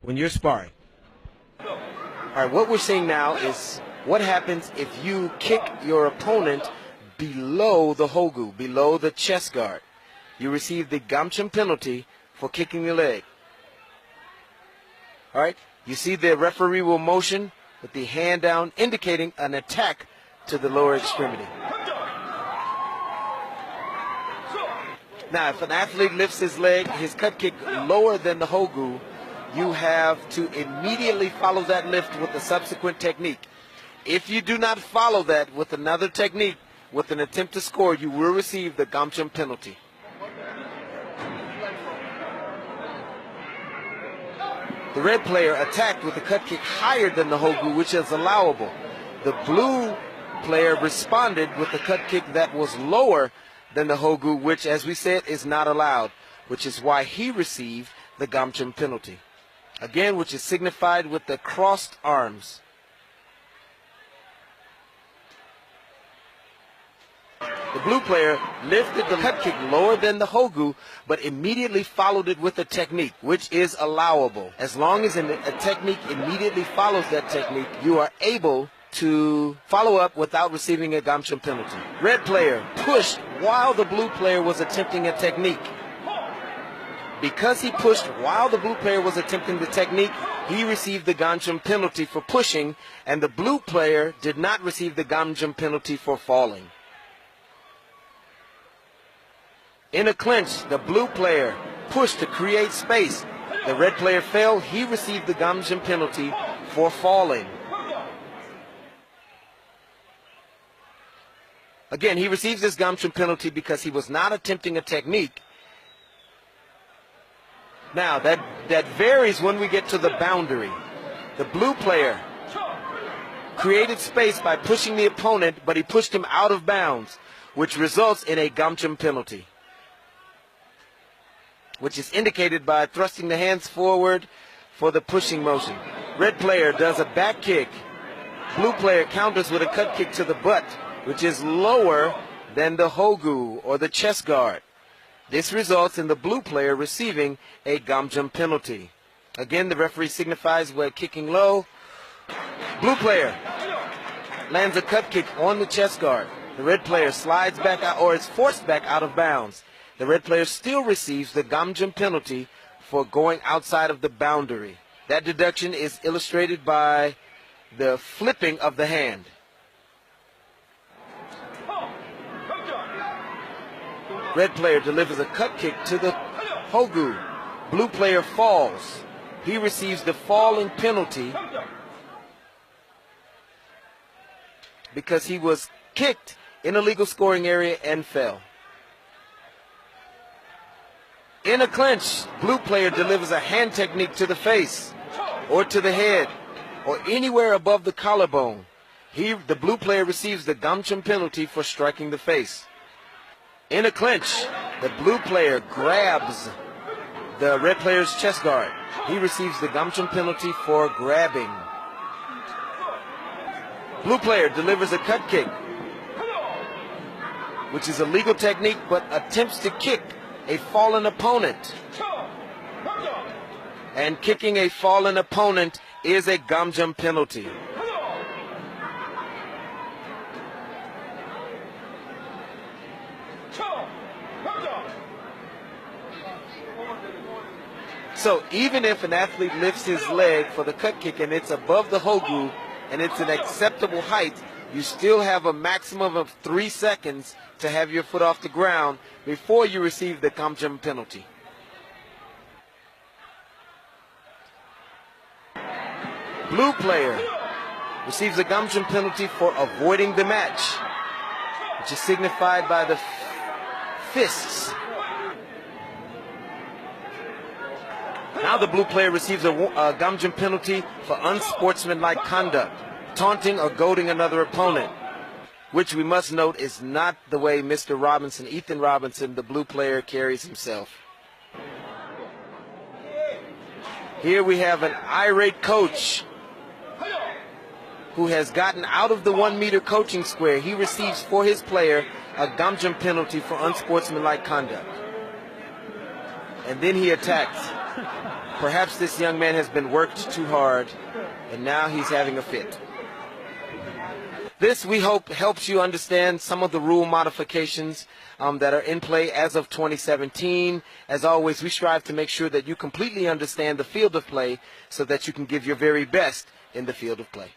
when you're sparring. All right, what we're seeing now is what happens if you kick your opponent below the hogu, below the chest guard. You receive the gamchum penalty for kicking the leg. All right, you see the referee will motion with the hand down, indicating an attack to the lower extremity. Now, if an athlete lifts his leg, his cut kick lower than the hogu, you have to immediately follow that lift with a subsequent technique. If you do not follow that with another technique, with an attempt to score, you will receive the gamchum penalty. The red player attacked with a cut kick higher than the hogu, which is allowable. The blue player responded with a cut kick that was lower than the hogu, which, as we said, is not allowed, which is why he received the gamchum penalty. Again, which is signified with the crossed arms. The blue player lifted the cut kick lower than the hogu, but immediately followed it with a technique, which is allowable. As long as a technique immediately follows that technique, you are able to follow up without receiving a gamchum penalty. Red player pushed while the blue player was attempting a technique. Because he pushed while the blue player was attempting the technique, he received the gamchum penalty for pushing, and the blue player did not receive the gamchum penalty for falling. In a clinch, the blue player pushed to create space. The red player fell. He received the gamchum penalty for falling. Again, he receives this gamchum penalty because he was not attempting a technique. Now, that varies when we get to the boundary. The blue player created space by pushing the opponent, but he pushed him out of bounds, which results in a gamchum penalty, which is indicated by thrusting the hands forward for the pushing motion. Red player does a back kick. Blue player counters with a cut kick to the butt, which is lower than the hogu or the chest guard. This results in the blue player receiving a gamchum penalty. Again, the referee signifies we're kicking low. Blue player lands a cut kick on the chest guard. The red player slides back out, or is forced back out of bounds. The red player still receives the gamchum penalty for going outside of the boundary. That deduction is illustrated by the flipping of the hand. Red player delivers a cut kick to the hogu. Blue player falls. He receives the falling penalty because he was kicked in a legal scoring area and fell. In a clinch, blue player delivers a hand technique to the face or to the head or anywhere above the collarbone. The blue player receives the gamchum penalty for striking the face. In a clinch, the blue player grabs the red player's chest guard. He receives the gamchum penalty for grabbing. Blue player delivers a cut kick, which is a legal technique, but attempts to kick a fallen opponent. And kicking a fallen opponent is a gamchum penalty. So even if an athlete lifts his leg for the cut kick and it's above the hogu and it's an acceptable height, you still have a maximum of 3 seconds to have your foot off the ground before you receive the gamchum penalty. Blue player receives a gamchum penalty for avoiding the match, which is signified by the fists. Now the blue player receives a gamchum penalty for unsportsmanlike conduct, taunting or goading another opponent, which we must note is not the way Mr. Robinson, Ethan Robinson, the blue player, carries himself. Here we have an irate coach who has gotten out of the 1 meter coaching square. He receives for his player a gamchum penalty for unsportsmanlike conduct. And then he attacks. Perhaps this young man has been worked too hard, and now he's having a fit. This, we hope, helps you understand some of the rule modifications that are in play as of 2017. As always, we strive to make sure that you completely understand the field of play so that you can give your very best in the field of play.